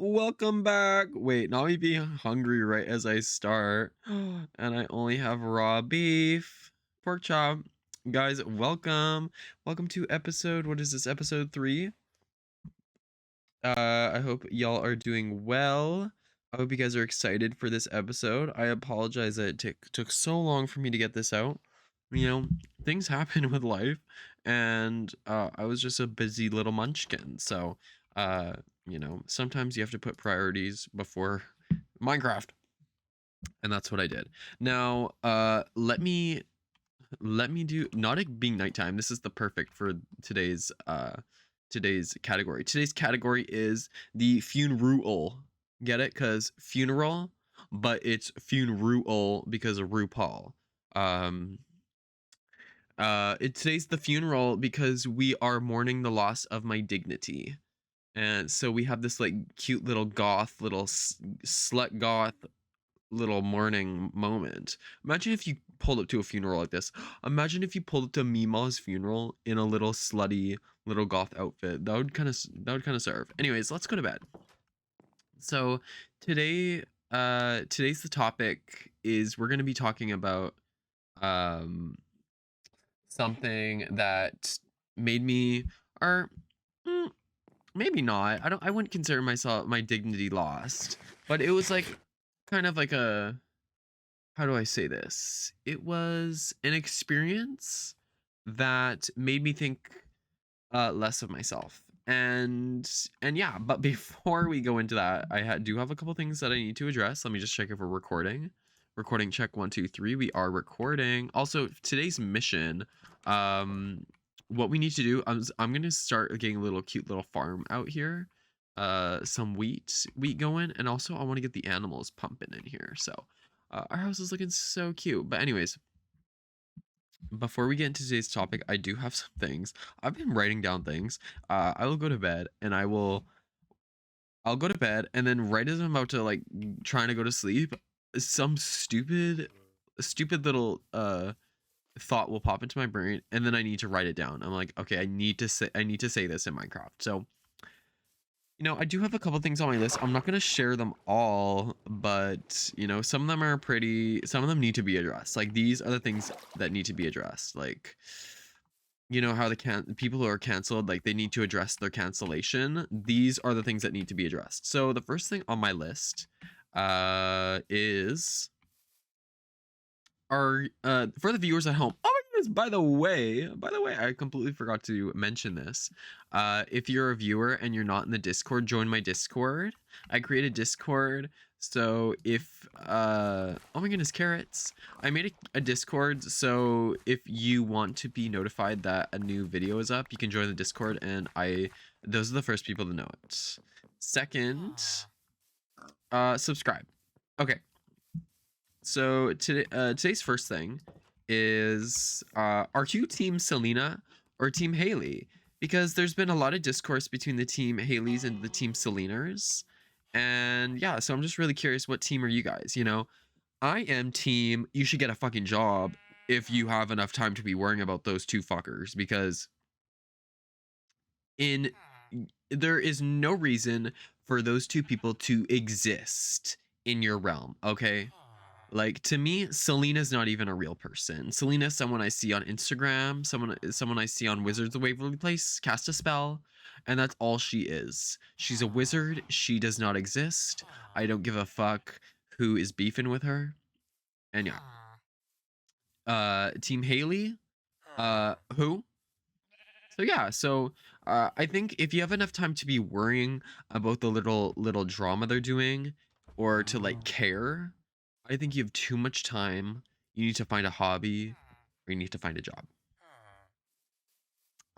Welcome back. Wait, not me being hungry right as I start. And I only have raw beef, pork chop. Guys, welcome. Welcome to episode, what is this, episode 3? I hope y'all are doing well. I hope you guys are excited for this episode. I apologize that it took so long for me to get this out. You know, things happen with life, and I was just a busy little munchkin. So, uh, sometimes you have to put priorities before Minecraft, and that's what I did. Now, let me do, not it being nighttime. This is the perfect for today's category. Today's category is the funeral. Get it? Cuz funeral, but it's funeral because of RuPaul. Um today's the funeral because we are mourning the loss of my dignity. And so we have this like cute little goth, little slut goth little mourning moment. Imagine if you pulled up to a funeral like this. Imagine if you pulled up to Mima's funeral in a little slutty little goth outfit. That would kind of serve. Anyways, let's go to bed. So today, today's the topic is we're gonna be talking about um something that made me, or mm, maybe not. I wouldn't consider myself my dignity lost, but it was like kind of like a, how do I say this? It was an experience that made me think less of myself. And yeah, but before we go into that, do have a couple things that I need to address. Let me just check if we're recording. Recording check 1 2 3. We are recording. Also, today's mission, what we need to do, I'm gonna start getting a little cute little farm out here. Some wheat going, and also I want to get the animals pumping in here. So our house is looking so cute. But anyways, before we get into today's topic, I do have some things. I've been writing down things. I will go to bed, and I'll go to bed, and then right as I'm about to like trying to go to sleep, some stupid little thought will pop into my brain, and then I need to write it down. I'm like, okay, I need to say this in Minecraft. So I do have a couple things on my list. I'm not going to share them all, but, some of them are some of them need to be addressed. Like, these are the things that need to be addressed. Like, how people who are canceled, like, they need to address their cancellation. These are the things that need to be addressed. So the first thing on my list is for the viewers at home. Oh my goodness, by the way, I completely forgot to mention this. If you're a viewer and you're not in the Discord, join my Discord. I created Discord. So if oh my goodness, carrots. I made a Discord, so if you want to be notified that a new video is up, you can join the Discord, and those are the first people to know it. Second, subscribe. Okay. So today's first thing is, are you Team Selena or Team Haley? Because there's been a lot of discourse between the Team Haleys and the Team Seleners. And yeah, so I'm just really curious, what team are you guys? I am team, you should get a fucking job if you have enough time to be worrying about those two fuckers, because in there is no reason for those two people to exist in your realm, okay? Like, to me, Selena's not even a real person. Selena's someone I see on Instagram, someone I see on Wizards of Waverly Place cast a spell, and that's all she is. She's a wizard. She does not exist. I don't give a fuck who is beefing with her. And yeah. Team Haley, who? So yeah, I think if you have enough time to be worrying about the little drama they're doing, or to like care, I think you have too much time. You need to find a hobby, or you need to find a job.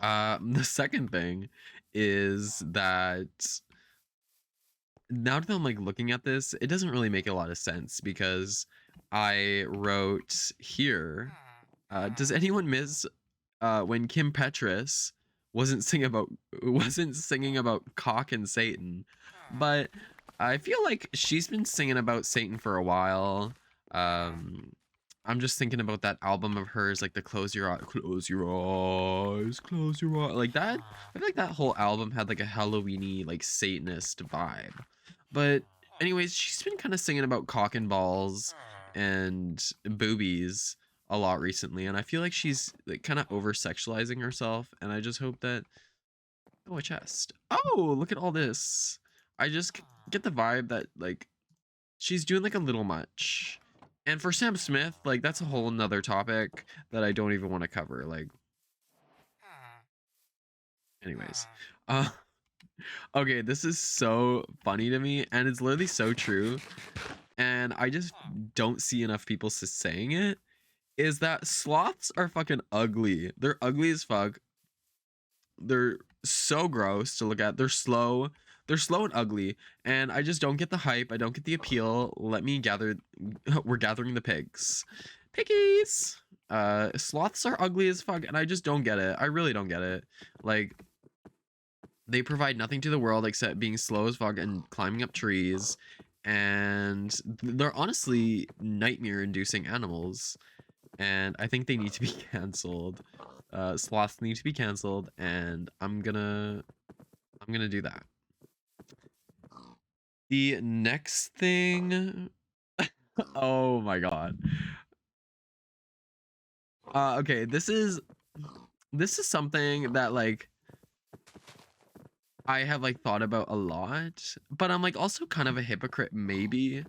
The second thing is that now that I'm like looking at this, it doesn't really make a lot of sense, because I wrote here, does anyone miss when Kim Petras wasn't singing about cock and Satan? But I feel like she's been singing about Satan for a while. I'm just thinking about that album of hers, like the close your eyes, close your eyes, close your eyes, like that. I feel like that whole album had like a Halloweeny, like Satanist vibe. But anyways, she's been kind of singing about cock and balls and boobies a lot recently, and I feel like she's like kind of over sexualizing herself, and I just hope that oh, a chest. Oh, look at all this. I just get the vibe that like she's doing like a little much. And for Sam Smith, like that's a whole nother topic that I don't even want to cover. Like, anyways. Uh okay, this is so funny to me and it's literally so true. And I just don't see enough people saying it. Is that sloths are fucking ugly. They're ugly as fuck. They're so gross to look at. They're slow. They're slow and ugly. And I just don't get the hype. I don't get the appeal. Let me gather. We're gathering the pigs. Piggies. Sloths are ugly as fuck. And I just don't get it. I really don't get it. Like, they provide nothing to the world except being slow as fuck and climbing up trees. And they're honestly nightmare inducing animals. And I think they need to be canceled. Sloths need to be canceled, and I'm gonna do that. The next thing, oh my god. Okay, this is something that like I have like thought about a lot, but I'm like also kind of a hypocrite maybe,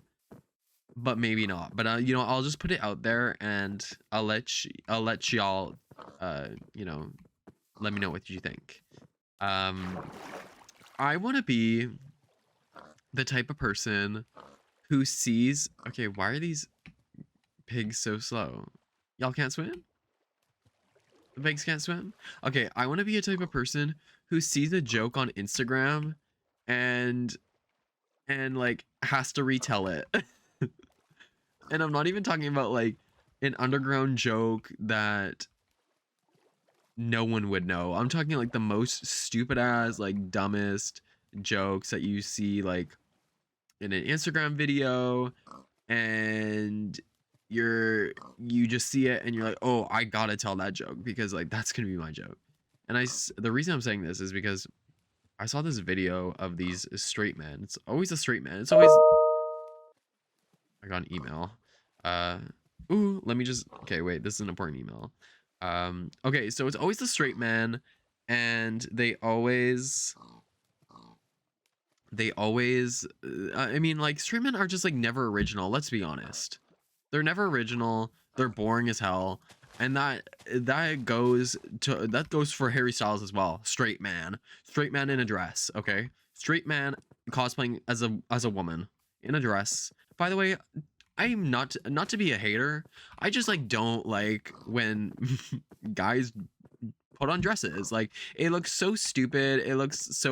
but maybe not. But you know, I'll just put it out there and I'll let y'all you know, let me know what you think. I want to be the type of person who sees okay, why are these pigs so slow? Y'all can't swim? The pigs can't swim? Okay, I want to be a type of person who sees a joke on Instagram and like has to retell it. And I'm not even talking about like an underground joke that no one would know. I'm talking like the most stupid ass, like dumbest jokes that you see like in an Instagram video, and you just see it and you're like, oh, I gotta tell that joke because like that's gonna be my joke. And the reason I'm saying this is because I saw this video of these straight men. It's always a straight man. It's always I got an email. Uh, ooh, let me just okay, wait, this is an important email. Okay, so it's always the straight man, and I mean, like straight men are just like never original. Let's be honest, they're never original. They're boring as hell, and that goes for Harry Styles as well. Straight man in a dress. Okay, straight man cosplaying as a woman in a dress. By the way, I'm not to be a hater. I just like don't like when guys put on dresses. Like it looks so stupid. It looks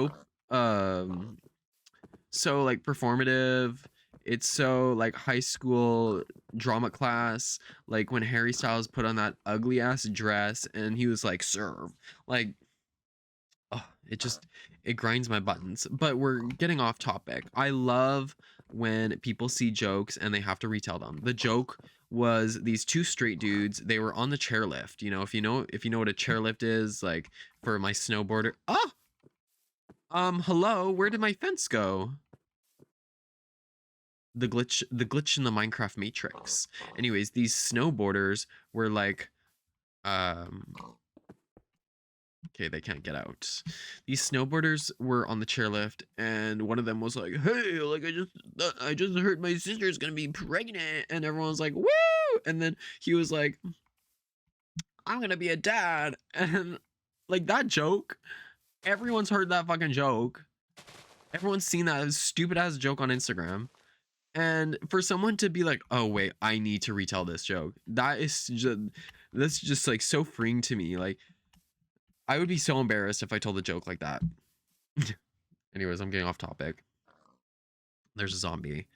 um so like performative. It's so like high school drama class. Like when Harry Styles put on that ugly ass dress and he was like, serve. Like, oh, it grinds my buttons. But we're getting off topic. I love when people see jokes and they have to retell them. The joke was these two straight dudes. They were on the chairlift. You know, if you know what a chairlift is, like for my snowboarder. Oh, hello, where did my fence go? The glitch in the Minecraft Matrix. Anyways, these snowboarders were like um okay, they can't get out. These snowboarders were on the chairlift and one of them was like, "Hey, like I just heard my sister's going to be pregnant." And everyone was like, "Woo!" And then he was like, "I'm going to be a dad." And like that joke, everyone's heard that fucking joke. Everyone's seen that stupid ass joke on Instagram. And for someone to be like, "Oh wait, I need to retell this joke," that's just like so freeing to me. Like I would be so embarrassed if I told a joke like that. Anyways, I'm getting off topic. There's a zombie.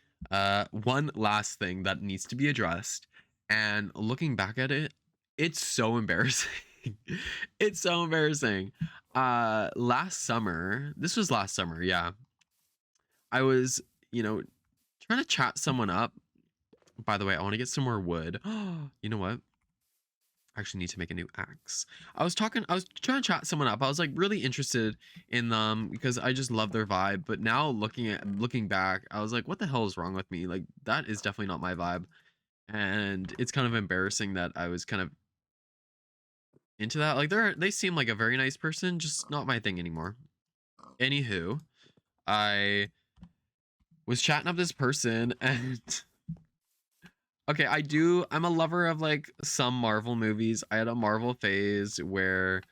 One last thing that needs to be addressed, and looking back at it, it's so embarrassing. It's so embarrassing. Last summer, this was last summer, yeah. I was, you know, trying to chat someone up. By the way, I want to get some more wood. You know what? actually need to make a new axe. I was trying to chat someone up. I was like really interested in them because I just love their vibe. But now looking back, I was like, what the hell is wrong with me? Like that is definitely not my vibe. And it's kind of embarrassing that I was kind of into that. Like they seem like a very nice person, just not my thing anymore. Anywho, I was chatting up this person and okay, I'm a lover of like some Marvel movies. I had a Marvel phase where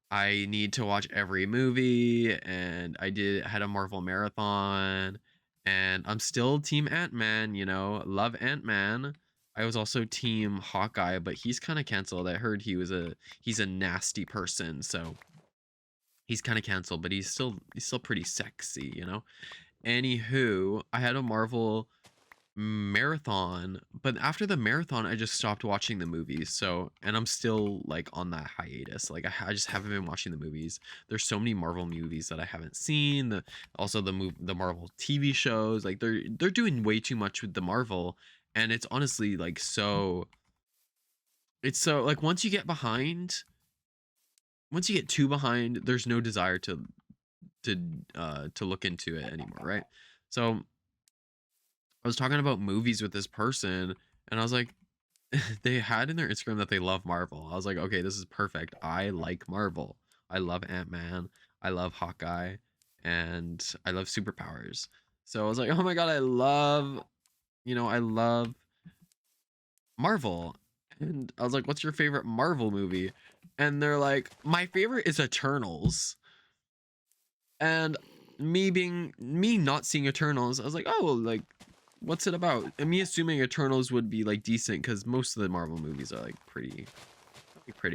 I need to watch every movie and had a Marvel marathon and I'm still team Ant-Man, you know, love Ant-Man. I was also team Hawkeye, but he's kind of canceled. I heard he's a nasty person, so he's kind of canceled, but he's still pretty sexy, you know. Anywho, I had a Marvel marathon, but after the marathon I just stopped watching the movies. So, and I'm still like on that hiatus. Like I just haven't been watching the movies. There's so many Marvel movies that I haven't seen. Also the Marvel TV shows, like they're doing way too much with the Marvel, and it's honestly like it's so like once you get too behind, there's no desire to look into it anymore, right? So I was talking about movies with this person, and I was like, they had in their Instagram that they love Marvel. I was like, okay, this is perfect. I like Marvel. I love Ant-Man. I love Hawkeye, and I love superpowers. So I was like, oh my god, I love Marvel. And I was like, what's your favorite Marvel movie? And they're like, my favorite is Eternals. And me not seeing Eternals, I was like, oh, like, what's it about? And me assuming Eternals would be like decent because most of the Marvel movies are like pretty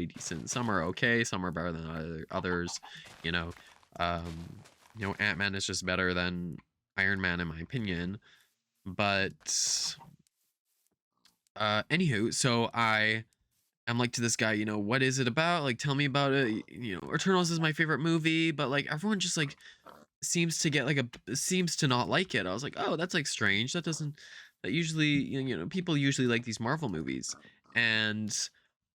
decent. Some are okay, some are better than others. You know, um, Ant-Man is just better than Iron Man in my opinion. But anywho, so I'm like to this guy, what is it about? Like, tell me about it. Eternals is my favorite movie, but like everyone just like seems to not like it. I was like, oh, that's like strange. That usually, people usually like these Marvel movies. And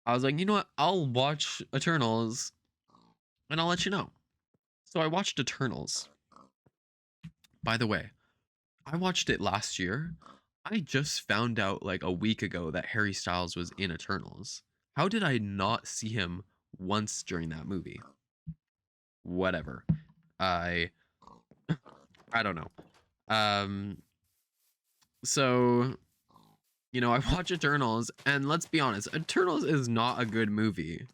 I was like, you know what? I'll watch Eternals and I'll let you know. So I watched Eternals. By the way, I watched it last year. I just found out like a week ago that Harry Styles was in Eternals. How did I not see him once during that movie? Whatever. I I don't know. Um so I watch Eternals, and let's be honest, Eternals is not a good movie.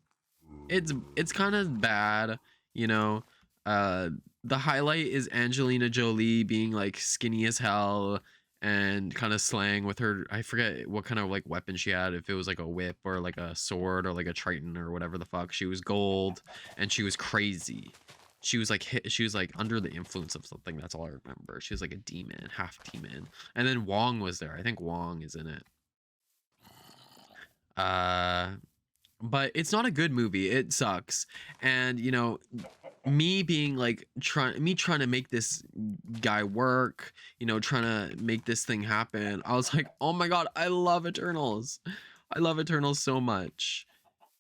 It's kind of bad, you know. Uh, the highlight is Angelina Jolie being like skinny as hell and kind of slaying with her. I forget what kind of like weapon she had, if it was like a whip or like a sword or like a Triton or whatever the fuck. She was gold and she was crazy. She was like under the influence of something. That's all I remember. She was like a demon, half demon. And then Wong was there. I think Wong is in it. Uh but it's not a good movie. It sucks. And me being like trying to make this guy work, trying to make this thing happen. I was like, "Oh my god, I love Eternals. I love Eternals so much."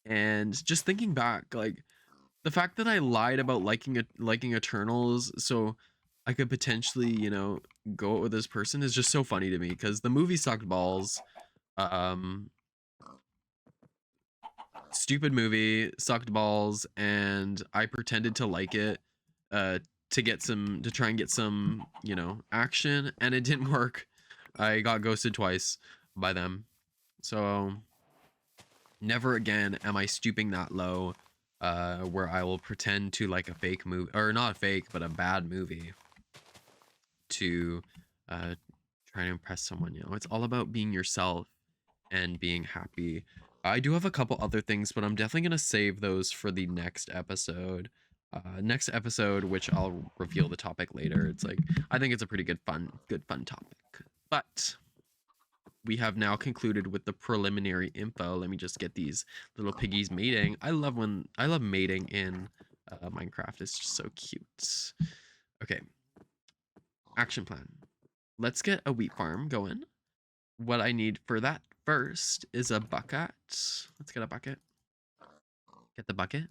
And just thinking back, like the fact that I lied about liking Eternals so I could potentially, go out with this person is just so funny to me because the movie sucked balls. Um Stupid movie, sucked balls, and I pretended to like it uh to try and get some, action, and it didn't work. I got ghosted twice by them. So never again am I stooping that low where I will pretend to like a fake movie, or not fake, but a bad movie to uh try to impress someone. It's all about being yourself and being happy. I do have a couple other things, but I'm definitely gonna save those for the next episode. Next episode, which I'll reveal the topic later. It's like I think it's a pretty good fun topic. But we have now concluded with the preliminary info. Let me just get these little piggies mating. I love mating in Minecraft. It's just so cute. Okay, action plan. Let's get a wheat farm going. What I need for that first is a bucket. Let's get a bucket. Get the bucket.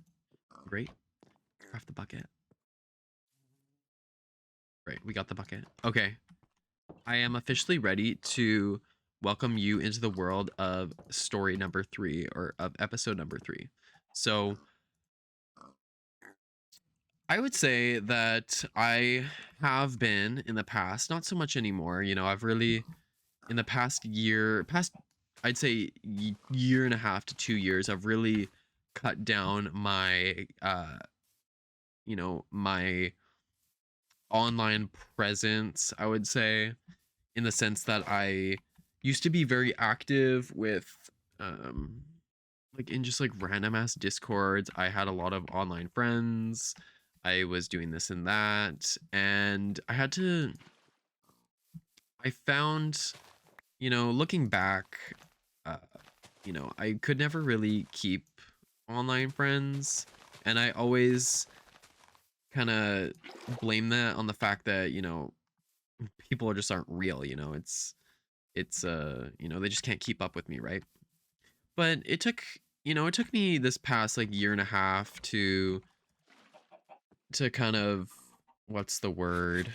Great. Craft the bucket. Great. We got the bucket. Okay. I am officially ready to welcome you into the world of story number 3 or of episode number 3. So I would say that I have been in the past, not so much anymore. I've really, in the past, I'd say year and a half to 2 years, I've really cut down my, my online presence, I would say, in the sense that I used to be very active with, um, like in just like random ass discords. I had a lot of online friends. I was doing this and that, and I found, looking back, uh, I could never really keep online friends, and I always kind of blame that on the fact that, people just aren't real. They just can't keep up with me, right? But it took me this past like year and a half to kind of, what's the word,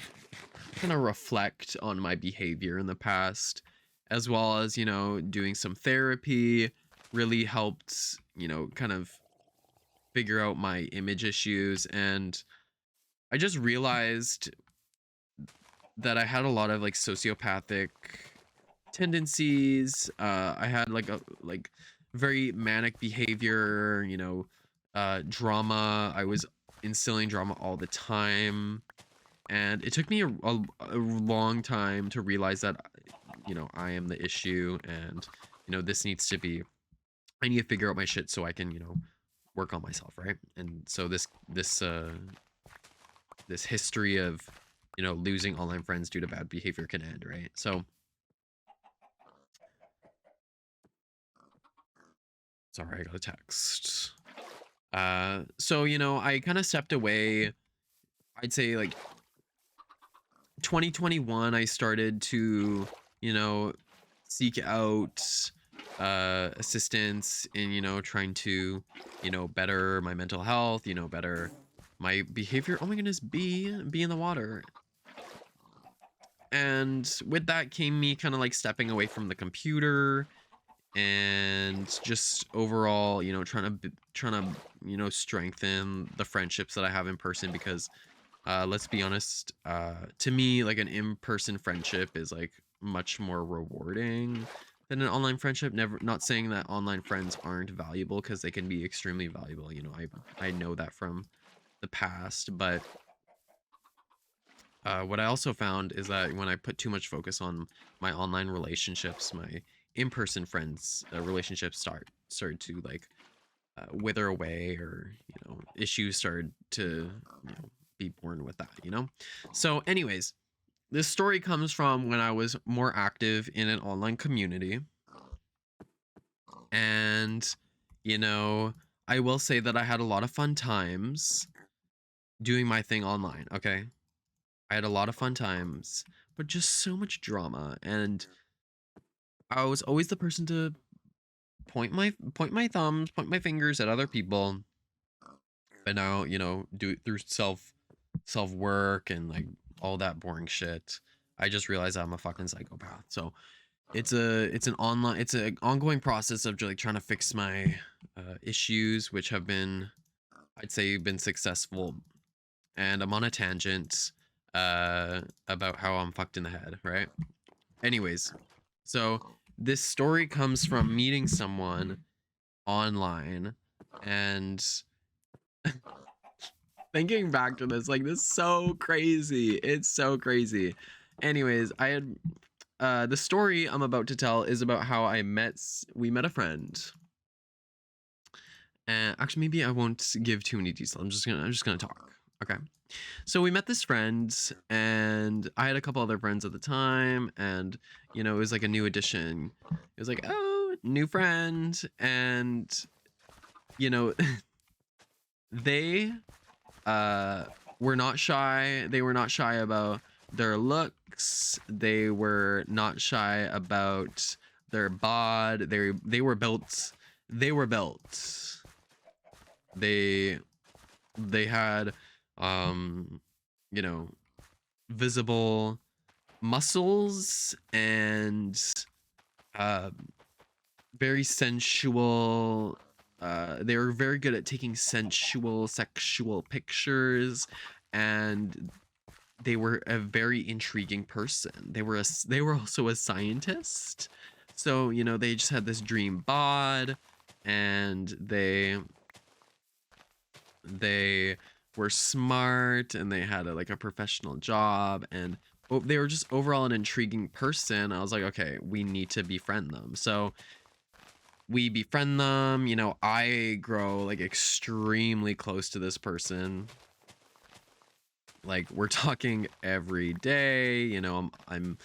kind of reflect on my behavior in the past, as well as, doing some therapy really helped, kind of figure out my image issues. And I just realized that I had a lot of like sociopathic tendencies. I had like a very manic behavior, drama. I was instilling drama all the time. And it took me a long time to realize that, I am the issue, and, this needs to be, I need to figure out my shit so I can, work on myself, right? And so this history of, losing online friends due to bad behavior can end, right? So, sorry, I got a text. So, I kind of stepped away. I'd say like 2021, I started to, seek out assistance in, trying to, better my mental health, better my behavior. Oh my goodness, be in the water. And with that came me kind of like stepping away from the computer and just overall, trying to, strengthen the friendships that I have in person, because let's be honest, to me, like an in-person friendship is like much more rewarding than an online friendship. Never, not saying that online friends aren't valuable, because they can be extremely valuable. I know that from the past, but what I also found is that when I put too much focus on my online relationships, my in-person friends relationships started to like wither away, or issues started to be born with that. So anyways, this story comes from when I was more active in an online community, and I will say that I had a lot of fun times doing my thing online. Okay, I had a lot of fun times, but just so much drama, and I was always the person to point my fingers at other people. But now, do it through self work and like all that boring shit, I just realized I'm a fucking psychopath. So it's an ongoing process of like trying to fix my issues, which have been, I'd say, been successful. And I'm on a tangent about how I'm fucked in the head, right? Anyways, so this story comes from meeting someone online, and thinking back to this, like, this is so crazy. It's so crazy. Anyways, I had the story I'm about to tell is about how we met a friend. And actually, maybe I won't give too many details. I'm just gonna talk. Okay. So we met this friend, and I had a couple other friends at the time, and it was like a new addition. It was like, oh, new friend, and you know, they uh were not shy. They were not shy about their looks. They were not shy about their bod. They were built. They were built. They they had um you know, visible muscles and uh very sensual. They were very good at taking sensual sexual pictures, and they were a very intriguing person. They were also a scientist. So, you know, they just had this dream bod, and they were smart, and they had like a professional job, and they were just overall an intriguing person. I was like, okay, we need to befriend them. So we befriend them. You know, I grow like extremely close to this person. Like, we're talking every day. You know, I'm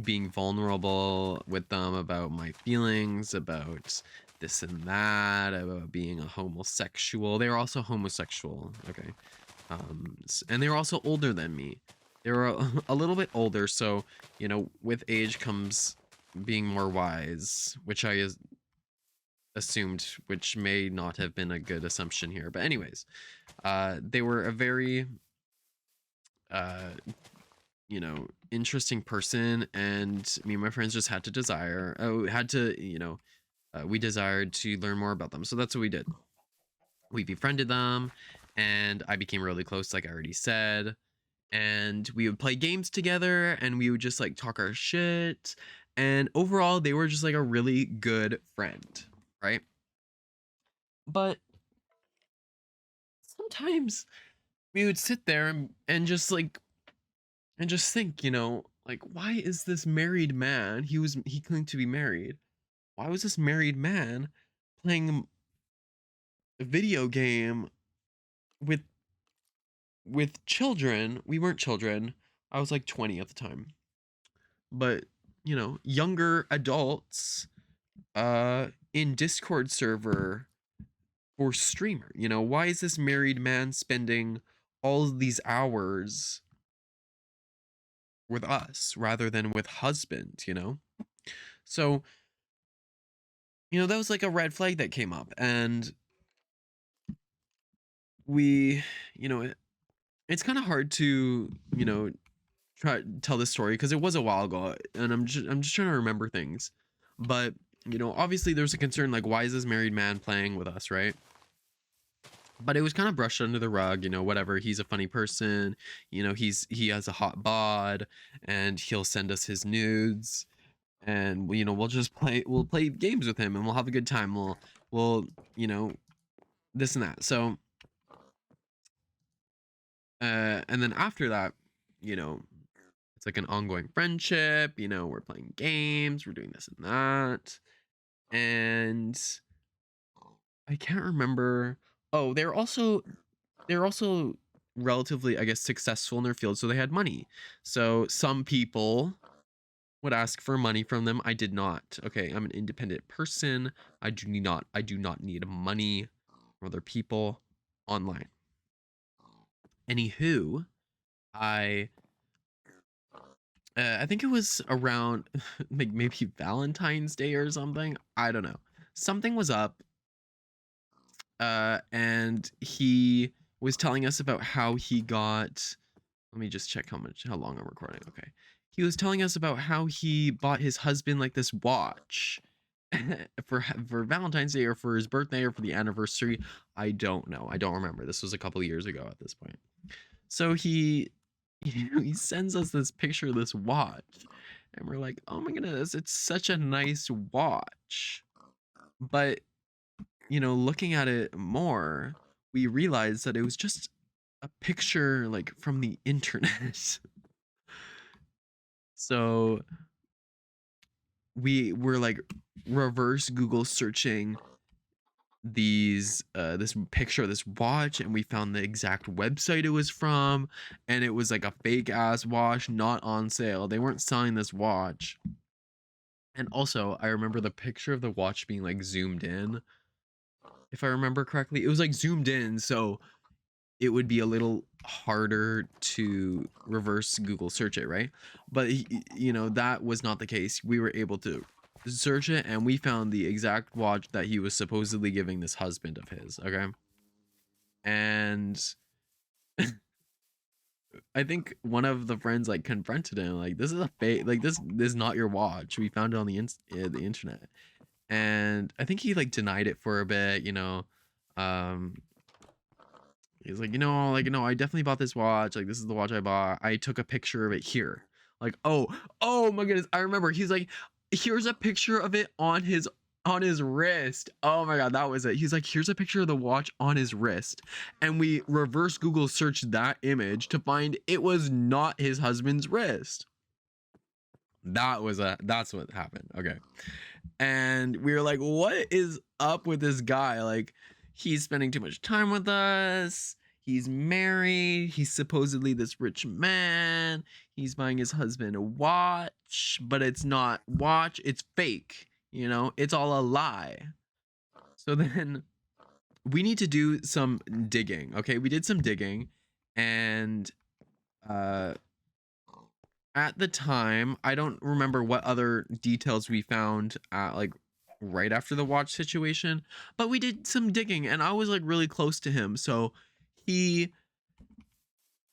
being vulnerable with them about my feelings, about this and that, about being a homosexual. They were also homosexual. Okay. And they were also older than me. They were a little bit older, so, you know, with age comes being more wise, which I assumed, which may not have been a good assumption here. But anyways, they were a very uh you know, interesting person, and me and my friends just had to had to, you know, we desired to learn more about them. So that's what we did. We befriended them, and I became really close, like I already said. And we would play games together, and we would just like talk our shit. And overall, they were just like a really good friend, right? But sometimes we would sit there and just like and just think, you know, like, why is this married man? He claimed to be married. Why was this married man playing a video game with children? We weren't children. I was like 20 at the time. But, you know, younger adults in Discord server for streamer. You know, why is this married man spending all of these hours with us rather than with husband, you know? So, you know, that was like a red flag that came up, and we, you know, it's kind of hard to, you know, try tell this story because it was a while ago, and I'm just trying to remember things. But, you know, obviously there's a concern, like, why is this married man playing with us, right? But it was kind of brushed under the rug, you know, whatever. He's a funny person, you know, he has a hot bod, and he'll send us his nudes, and, you know, we'll play games with him, and we'll have a good time. We'll, you know, this and that. So and then after that, you know, it's like an ongoing friendship. You know, we're playing games, we're doing this and that. And I can't remember. Oh, they're also relatively, I guess, successful in their field, so they had money. So some people would ask for money from them. I did not. Okay, I'm an independent person. I do not need money from other people online. Anywho, I I think it was around like maybe Valentine's Day or something. I don't know. Something was up, and he was telling us about how he got. Let me just check how long I'm recording. Okay, he was telling us about how he bought his husband like this watch for Valentine's Day or for his birthday or for the anniversary. I don't know. I don't remember. This was a couple years ago at this point. So he you know, he sends us this picture of this watch, and we're like, oh my goodness, it's such a nice watch. But, you know, looking at it more, we realized that it was just a picture like from the internet. So we were like reverse Google searching this picture of this watch, and we found the exact website it was from, and it was like a fake ass watch, not on sale. They weren't selling this watch. And also, I remember the picture of the watch being like zoomed in, if I remember correctly. It was like zoomed in, so it would be a little harder to reverse Google search it, right? But you know, that was not the case. We were able to search it, and we found the exact watch that he was supposedly giving this husband of his. Okay. And I think one of the friends like confronted him like, this is a fake, like this is not your watch, we found it on the internet. And I think he like denied it for a bit, you know. um He's like, like, no, I definitely bought this watch. Like, this is the watch I bought. I took a picture of it here. Like, oh my goodness. I remember. He's like, here's a picture of it on his wrist. Oh my god, that was it. He's like, here's a picture of the watch on his wrist. And we reverse Google searched that image to find it was not his husband's wrist. That's what happened. Okay. And we were like, what is up with this guy? Like, he's spending too much time with us. He's married. He's supposedly this rich man. He's buying his husband a watch, but it's not watch, it's fake. It's all a lie. So then we need to do some digging. Okay, we did some digging, and uh at the time, I don't remember what other details we found like right after the watch situation, but we did some digging and I was like really close to him. So he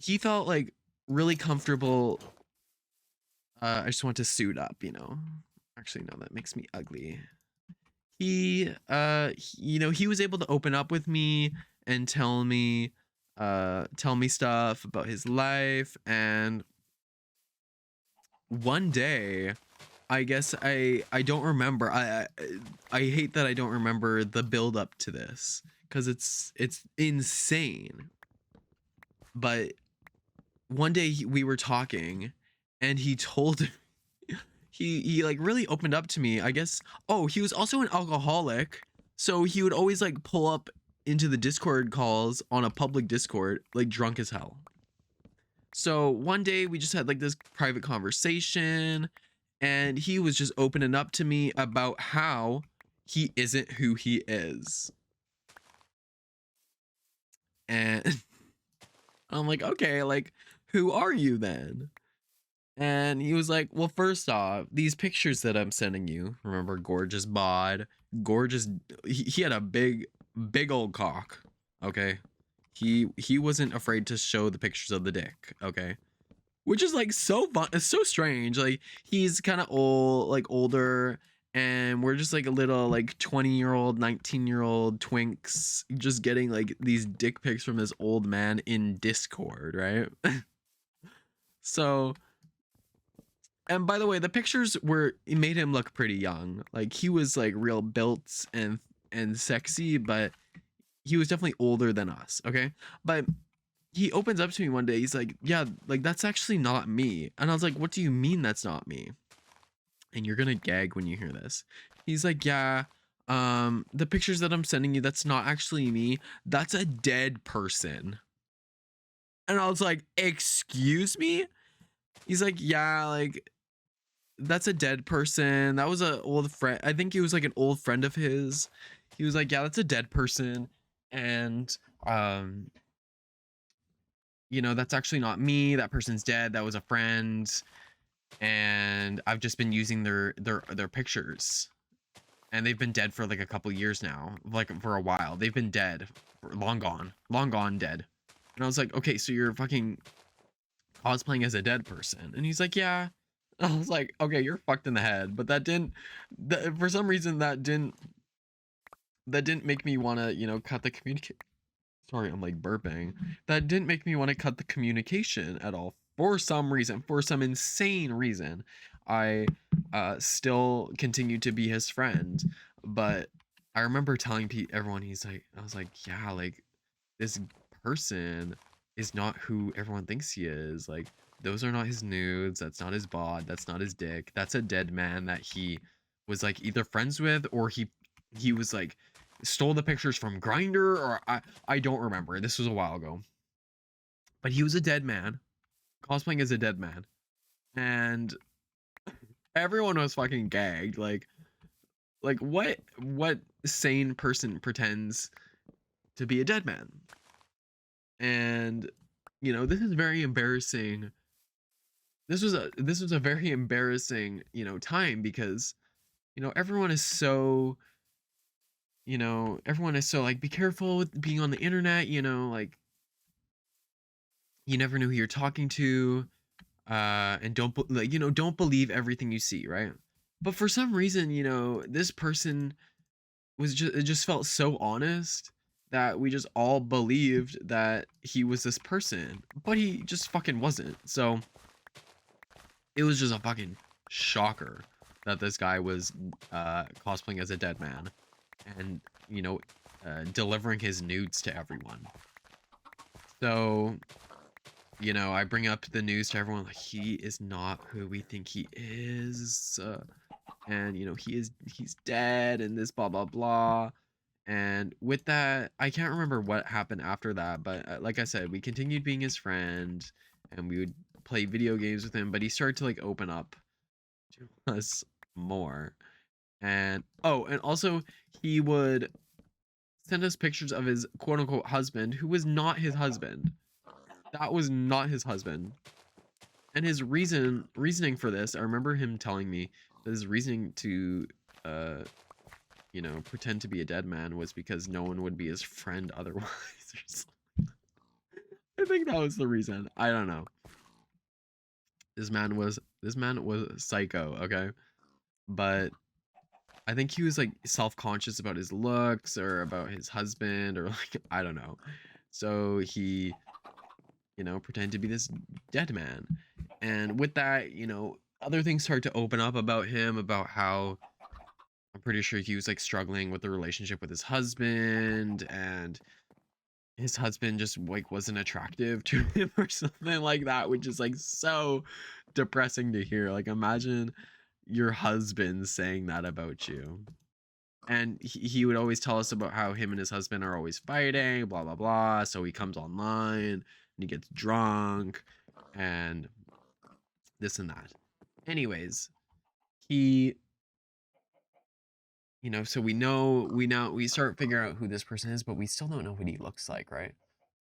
he felt like really comfortable. I just want to suit up. Actually, no, that makes me ugly. He was able to open up with me and tell me stuff about his life. And one day, I guess I don't remember. I hate that I don't remember the build up to this because it's insane. But one day we were talking, and he told he like really opened up to me. I guess. Oh, he was also an alcoholic, so he would always like pull up into the Discord calls on a public Discord like drunk as hell. So one day we just had like this private conversation, and he was just opening up to me about how he isn't who he is. And I'm like, okay, like, who are you then? And he was like, well, first off, these pictures that I'm sending you, remember, gorgeous bod, gorgeous, he had a big old cock. Okay. He wasn't afraid to show the pictures of the dick. Okay. Which is like so fun. It's so strange. Like, he's kind of old, like older, and we're just like a little like 20-year-old, 19-year-old twinks just getting like these dick pics from this old man in Discord, right? So, and by the way, the pictures it made him look pretty young. Like, he was like real built and sexy, but he was definitely older than us, okay? But he opens up to me one day. He's like, yeah, like, that's actually not me. And I was like, what do you mean that's not me? And you're gonna gag when you hear this. He's like, yeah, the pictures that I'm sending you, that's not actually me. That's a dead person. And I was like, excuse me? He's like, yeah, like, that's a dead person. That was an old friend. I think he was like an old friend of his. He was like, yeah, that's a dead person. And that's actually not me. That person's dead. That was a friend. And I've just been using their pictures. And they've been dead for like a couple years now. Like, for a while. They've been dead. Long gone, dead. And I was like, okay, so you're fucking cosplaying as a dead person. And he's like, yeah. I was like, okay, you're fucked in the head. But for some reason, that didn't make me want to, cut the communication. Sorry, I'm like burping. That didn't make me want to cut the communication at all. For some reason, for some insane reason, I still continued to be his friend. But I remember telling everyone, I was like, yeah, like, this person is not who everyone thinks he is. Like, those are not his nudes. That's not his bod. That's not his dick. That's a dead man that he was like either friends with, or he was like stole the pictures from Grinder, or I don't remember. This was a while ago. But he was a dead man, cosplaying as a dead man. And everyone was fucking gagged. Like what sane person pretends to be a dead man? And this is very embarrassing. This was a very embarrassing, time, because everyone is so everyone is so like, be careful with being on the internet, like you never know who you're talking to, and don't believe everything you see, right? But for some reason, this person was just, it just felt so honest that we just all believed that he was this person, but he just fucking wasn't. So it was just a fucking shocker that this guy was cosplaying as a dead man and delivering his nudes to everyone. So I bring up the news to everyone, like, he is not who we think he is, and he's dead, and this blah blah blah. And with that, I can't remember what happened after that, but like I said, we continued being his friend, and we would play video games with him. But he started to like open up to us more, and and also he would send us pictures of his quote unquote husband, who was not his husband. That was not his husband. And his reasoning for this, I remember him telling me that his reasoning to uh pretend to be a dead man was because no one would be his friend otherwise. I think that was the reason. I don't know. This man was psycho, okay? But I think he was like self-conscious about his looks or about his husband, or like I don't know. So he, pretended to be this dead man. And with that, other things start to open up about him, about how I'm pretty sure he was like struggling with the relationship with his husband, and his husband just like wasn't attractive to him or something like that, which is like so depressing to hear. Like, imagine your husband saying that about you. And he would always tell us about how him and his husband are always fighting, blah blah blah. So he comes online and he gets drunk and this and that. Anyways, he so we start figuring out who this person is, but we still don't know what he looks like, right?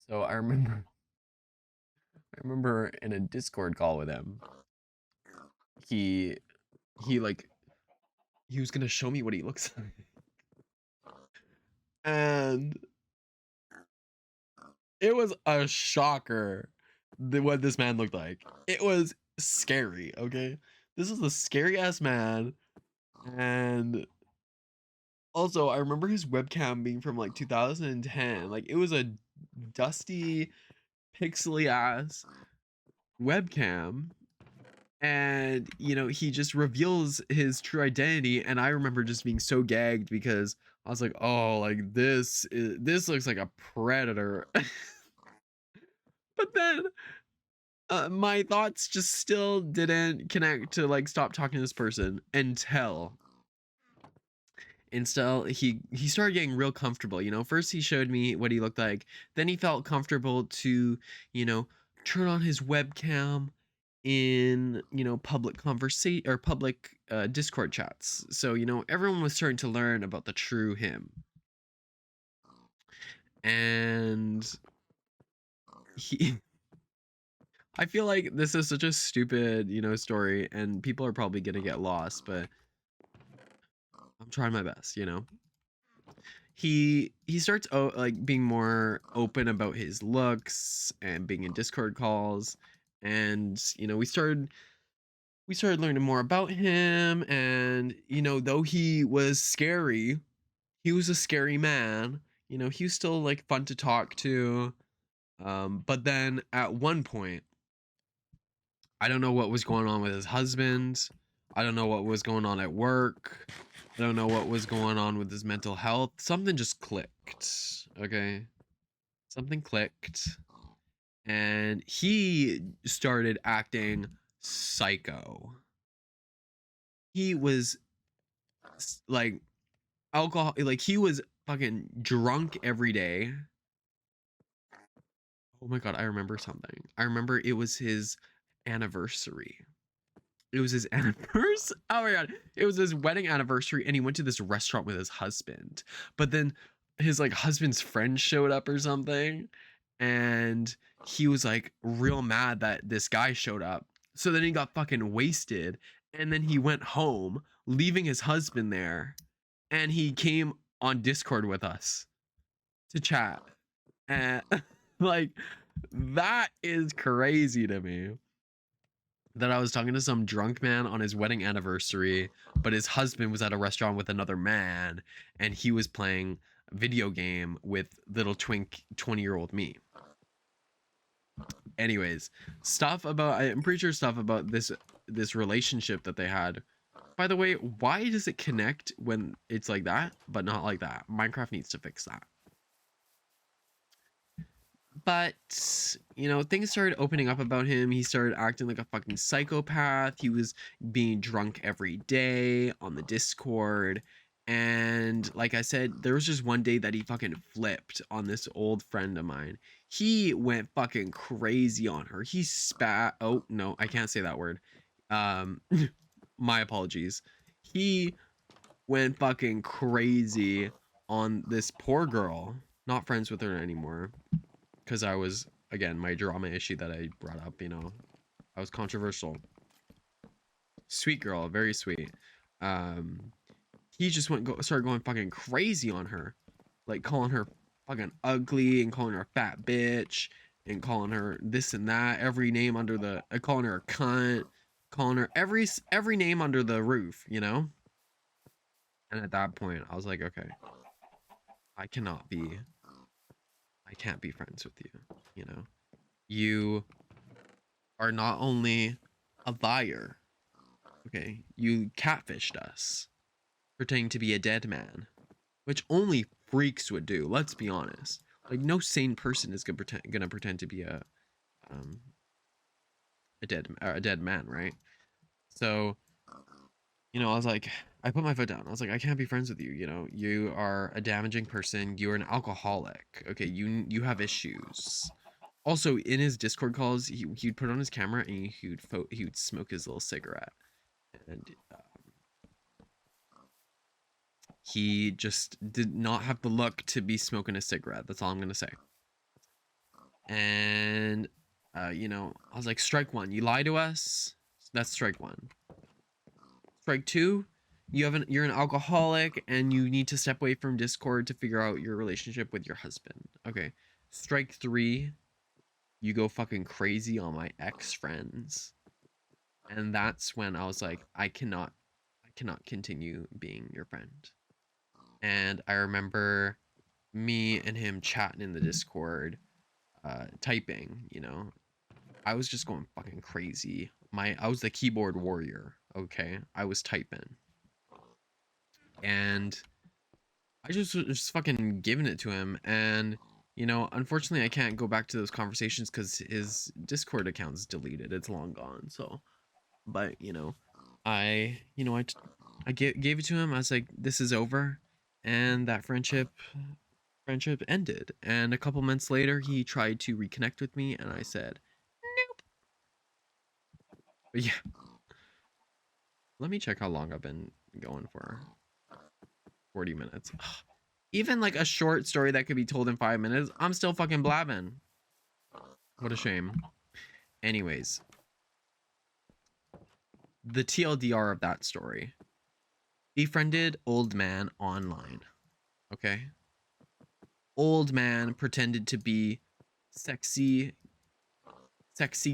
So I remember in a Discord call with him, he like he was gonna show me what he looks like. And it was a shocker what this man looked like. It was scary, okay? This is a scary ass man. And also, I remember his webcam being from like 2010. Like, it was a dusty, pixely ass webcam. And he just reveals his true identity, and I remember just being so gagged because I was like, oh, like this looks like a predator. But then my thoughts just still didn't connect to like stop talking to this person until he started getting real comfortable. First he showed me what he looked like, then he felt comfortable to you know turn on his webcam in public conversation or public Discord chats. So everyone was starting to learn about the true him. And he I feel like this is such a stupid story, and people are probably gonna get lost, but I'm trying my best. He starts like being more open about his looks and being in Discord calls, and we started learning more about him. And though he was scary, he was a scary man. He was still like fun to talk to. But then at one point, I don't know what was going on with his husband. I don't know what was going on at work. I don't know what was going on with his mental health. Something just clicked. Okay, something clicked, and he started acting psycho. He was like alcohol, like he was fucking drunk every day. Oh my god, I remember something. I remember it was his anniversary. It was his anniversary. Oh my god. It was his wedding anniversary, and he went to this restaurant with his husband. But then his like husband's friend showed up or something, and he was like real mad that this guy showed up. So then he got fucking wasted, and then he went home, leaving his husband there. And he came on Discord with us to chat. And like, that is crazy to me. That I was talking to some drunk man on his wedding anniversary, but his husband was at a restaurant with another man, and he was playing a video game with little twink 20-year-old me. Anyways, I'm pretty sure stuff about this relationship that they had. By the way, why does it connect when it's like that, but not like that? Minecraft needs to fix that. But, you know, things started opening up about him. He started acting like a fucking psychopath. He was being drunk every day on the Discord. And like I said, there was just one day that he fucking flipped on this old friend of mine. He went fucking crazy on her. He spat. Oh, no, I can't say that word. Um, my apologies. He went fucking crazy on this poor girl. Not friends with her anymore. Because I was, again, my drama issue that I brought up, you know, I was controversial. Sweet girl, very sweet. He just started going fucking crazy on her, like calling her fucking ugly and calling her a fat bitch and calling her this and that, every name under the, calling her a cunt, calling her every name under the roof, you know. And at that point, I was like, okay, I can't be friends with you, you know. You are not only a liar, okay, you catfished us, pretending to be a dead man, which only freaks would do. Let's be honest. Like, no sane person is gonna pretend to be a dead man, right? So, you know, I was like, I put my foot down. I was like, I can't be friends with you. You know, you are a damaging person. You are an alcoholic. Okay, you have issues. Also, in his Discord calls, he'd put on his camera and he would smoke his little cigarette, and he just did not have the look to be smoking a cigarette. That's all I'm gonna say. And you know, I was like, strike one, you lie to us. That's strike one. Strike two, you're an alcoholic and you need to step away from Discord to figure out your relationship with your husband. Okay. Strike three, you go fucking crazy on my ex friends. And that's when I was like, I cannot continue being your friend. And I remember me and him chatting in the Discord, typing, you know. I was just going fucking crazy. I was the keyboard warrior, okay? I was typing. And I just was just fucking giving it to him. And, you know, unfortunately I can't go back to those conversations because his Discord account's deleted. It's long gone. So, but, you know, I gave it to him. I was like, this is over. And that friendship ended. And a couple months later, he tried to reconnect with me, and I said, nope. But yeah, let me check how long I've been going for. 40 minutes. Even like a short story that could be told in 5 minutes, I'm still fucking blabbing. What a shame. Anyways, the TLDR of that story. Befriended old man online. Okay? Old man pretended to be sexy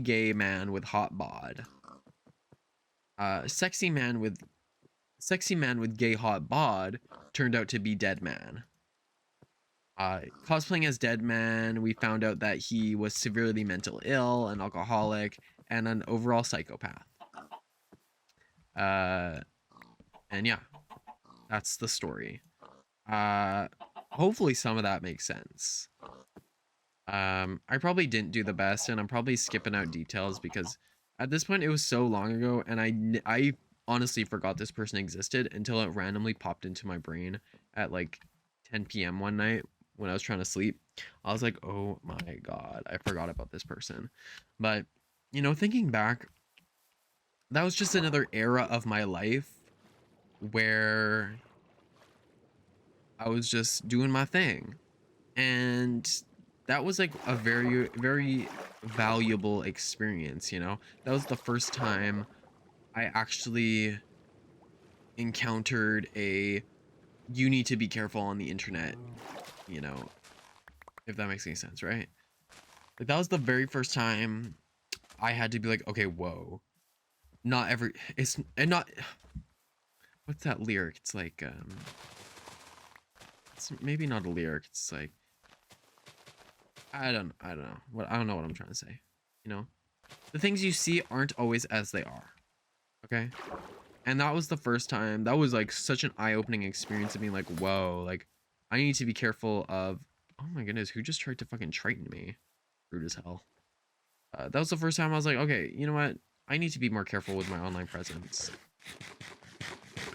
gay man with hot bod. Sexy man with gay hot bod turned out to be dead man. Cosplaying as dead man, we found out that he was severely mental ill, an alcoholic, and an overall psychopath. And yeah, that's the story. Hopefully some of that makes sense. I probably didn't do the best, and I'm probably skipping out details because at this point it was so long ago, and I honestly forgot this person existed until it randomly popped into my brain at like 10 p.m. one night when I was trying to sleep. I was like, oh my god, I forgot about this person. But, you know, thinking back, that was just another era of my life where I was just doing my thing. And that was like a very, very valuable experience, you know? That was the first time I actually encountered a you need to be careful on the internet, you know, if that makes any sense, right? Like that was the very first time I had to be like, okay, whoa. Not every it's and not what's that lyric? It's like it's maybe not a lyric. It's like I don't know. I don't know what I'm trying to say. You know? The things you see aren't always as they are. Okay? And that was the first time. That was like such an eye-opening experience of being like, whoa, like I need to be careful of oh my goodness, who just tried to fucking triton me? Rude as hell. That was the first time I was like, okay, you know what? I need to be more careful with my online presence.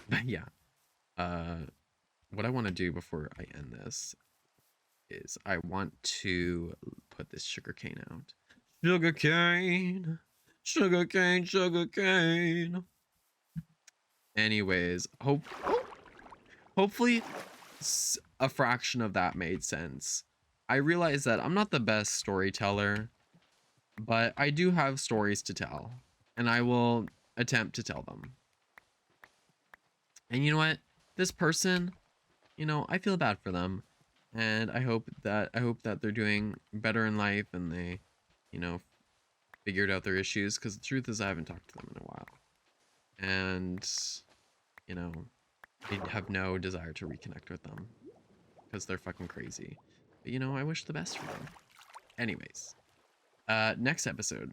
But yeah. Uh what I want to do before I end this is I want to put this sugar cane out. Sugar cane, sugar cane, sugar cane. Anyways, hopefully a fraction of that made sense. I realize that I'm not the best storyteller, but I do have stories to tell, and I will attempt to tell them. And you know what? This person, you know, I feel bad for them, and I hope that they're doing better in life and they, you know, figured out their issues, because the truth is I haven't talked to them in a while. And you know, I have no desire to reconnect with them because they're fucking crazy. But you know, I wish the best for them. Anyways, next episode.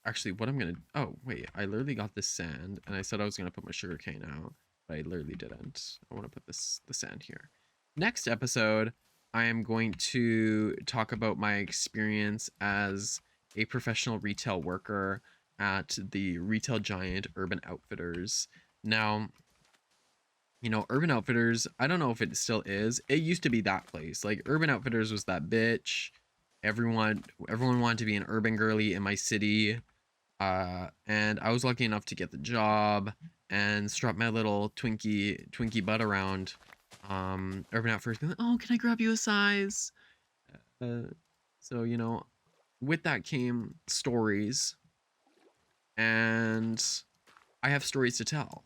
Actually, what I'm gonna oh wait, I literally got this sand and I said I was gonna put my sugar cane out, but I literally didn't. I want to put the sand here. Next episode, I am going to talk about my experience as a professional retail worker at the retail giant Urban Outfitters. Now, you know, Urban Outfitters, I don't know if it still is. It used to be that place. Like Urban Outfitters was that bitch. Everyone wanted to be an urban girly in my city. And I was lucky enough to get the job and strut my little Twinkie butt around Urban Outfitters being like, "Oh, can I grab you a size?" Uh, so, you know, with that came stories, and I have stories to tell.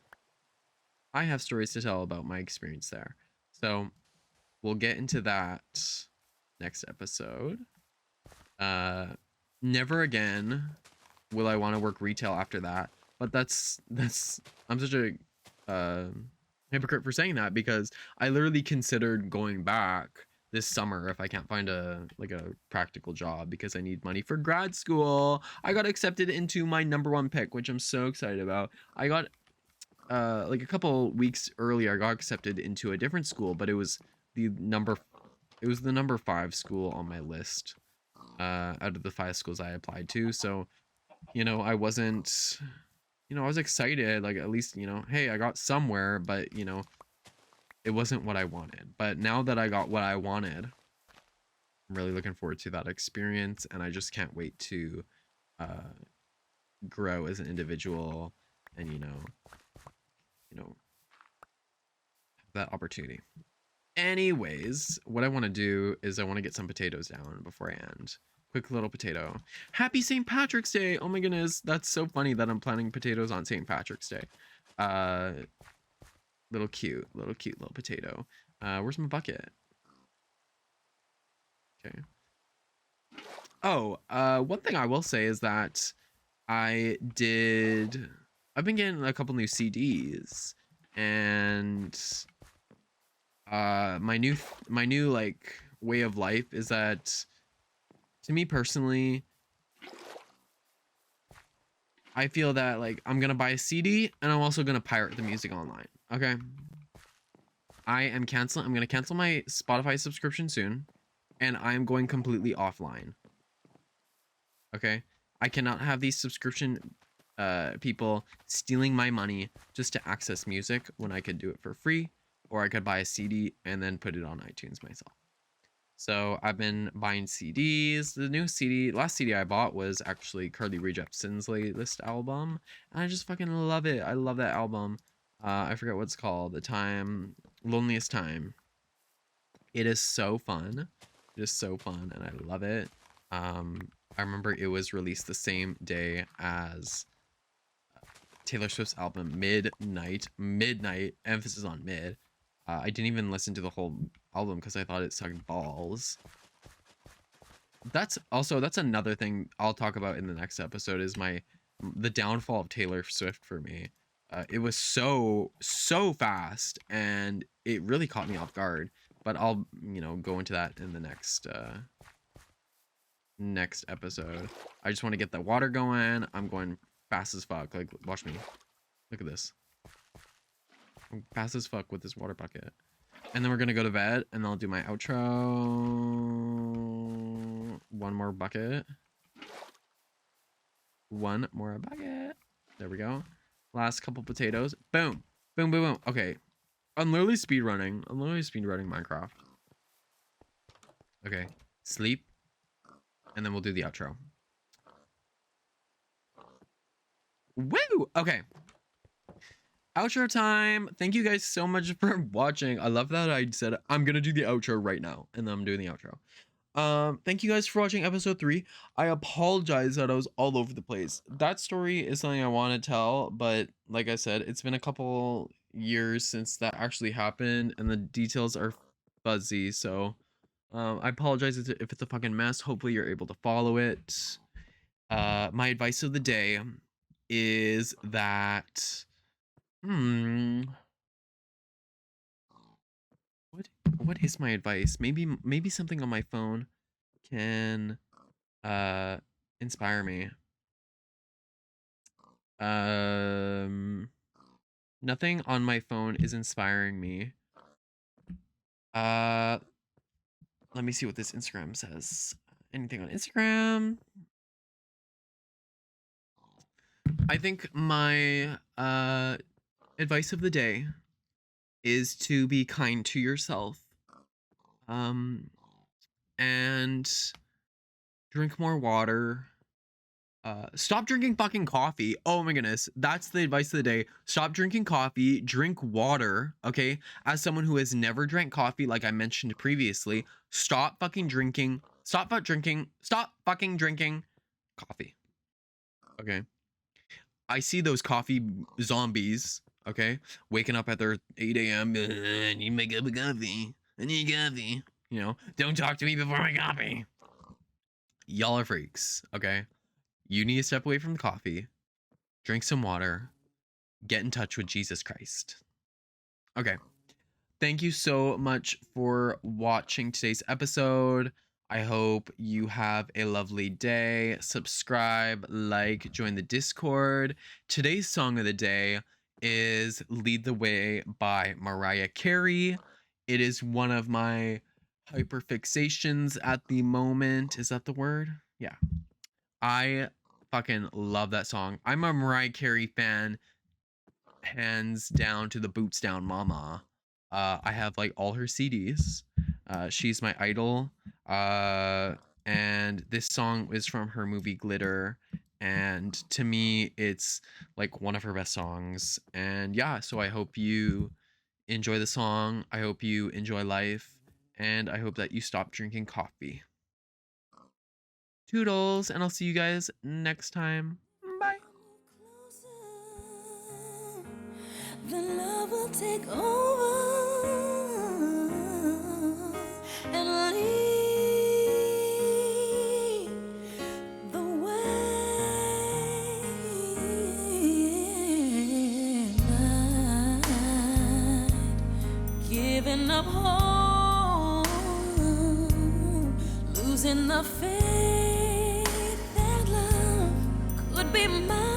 I have stories to tell about my experience there. So we'll get into that next episode. Never again will I want to work retail after that. But that's I'm such a hypocrite for saying that, because I literally considered going back this summer if I can't find a practical job, because I need money for grad school. I got accepted into my #1 pick, which I'm so excited about. I got like a couple weeks earlier, I got accepted into a different school, but it was the number #5 school on my list out of the 5 schools I applied to. So, you know, I wasn't, you know, I was excited, like at least, you know, hey, I got somewhere, but you know, it wasn't what I wanted. But now that I got what I wanted, I'm really looking forward to that experience, and I just can't wait to grow as an individual and you know that opportunity. Anyways, what I want to do is I want to get some potatoes down before I end. Quick little potato. Happy St. Patrick's Day! Oh my goodness, that's so funny that I'm planting potatoes on St. Patrick's Day. Little cute little potato. Where's my bucket? Okay. Oh, one thing I will say is that I've been getting a couple new CDs, and my new like way of life is that, to me personally, I feel that like I'm gonna buy a CD and I'm also gonna pirate the music online. Okay. I'm gonna cancel my Spotify subscription soon, and I'm going completely offline. Okay. I cannot have these subscription people stealing my money just to access music when I could do it for free, or I could buy a CD and then put it on iTunes myself. So I've been buying CDs. The last CD I bought was actually Carly Rae Jepsen's latest album, and I just fucking love it. I love that album. I forget what it's called. Loneliest Time. It is so fun. It is so fun, and I love it. I remember it was released the same day as Taylor Swift's album Midnight, emphasis on mid. I didn't even listen to the whole album because I thought it sucked balls. That's another thing I'll talk about in the next episode is the downfall of Taylor Swift for me. It was so fast and it really caught me off guard. But I'll go into that in the next episode. I just want to get the water going. I'm going fast as fuck. Like, watch me. Look at this. I'm fast as fuck with this water bucket. And then we're gonna go to bed and I'll do my outro. One more bucket. One more bucket. There we go. Last couple potatoes. Boom. Boom, boom, boom. Okay. I'm literally speedrunning. Minecraft. Okay. Sleep. And then we'll do the outro. Woo! Okay. Outro time. Thank you guys so much for watching. I love that I said I'm gonna do the outro right now. And then I'm doing the outro. Thank you guys for watching episode 3. I apologize that I was all over the place. That story is something I want to tell, but like I said, it's been a couple years since that actually happened and the details are fuzzy, so I apologize if it's a fucking mess. Hopefully you're able to follow it. My advice of the day is that what is my advice? Maybe something on my phone can inspire me. Nothing on my phone is inspiring me. Let me see what this Instagram says. Anything on Instagram? I think my advice of the day is to be kind to yourself. And drink more water. Stop drinking fucking coffee. Oh my goodness. That's the advice of the day. Stop drinking coffee. Drink water. Okay. As someone who has never drank coffee, like I mentioned previously, stop fucking drinking coffee. Okay. I see those coffee zombies. Okay. Waking up at their 8 a.m. I need my cup of coffee. I need coffee. Don't talk to me before my coffee. Y'all are freaks. Okay. You need to step away from the coffee, drink some water, get in touch with Jesus Christ. Okay. Thank you so much for watching today's episode. I hope you have a lovely day. Subscribe, like, join the Discord. Today's song of the day is Lead the Way by Mariah Carey. It is one of my hyperfixations at the moment. Is that the word? Yeah. I fucking love that song. I'm a Mariah Carey fan, hands down to the boots down mama. I have like all her CDs. She's my idol. And this song is from her movie Glitter. And to me, it's like one of her best songs. And yeah, so I hope you enjoy the song. I hope you enjoy life. And I hope that you stop drinking coffee. Toodles, and I'll see you guys next time. Bye. The love will take over and lead the way. Giving up hope, losing the faith that love could be mine.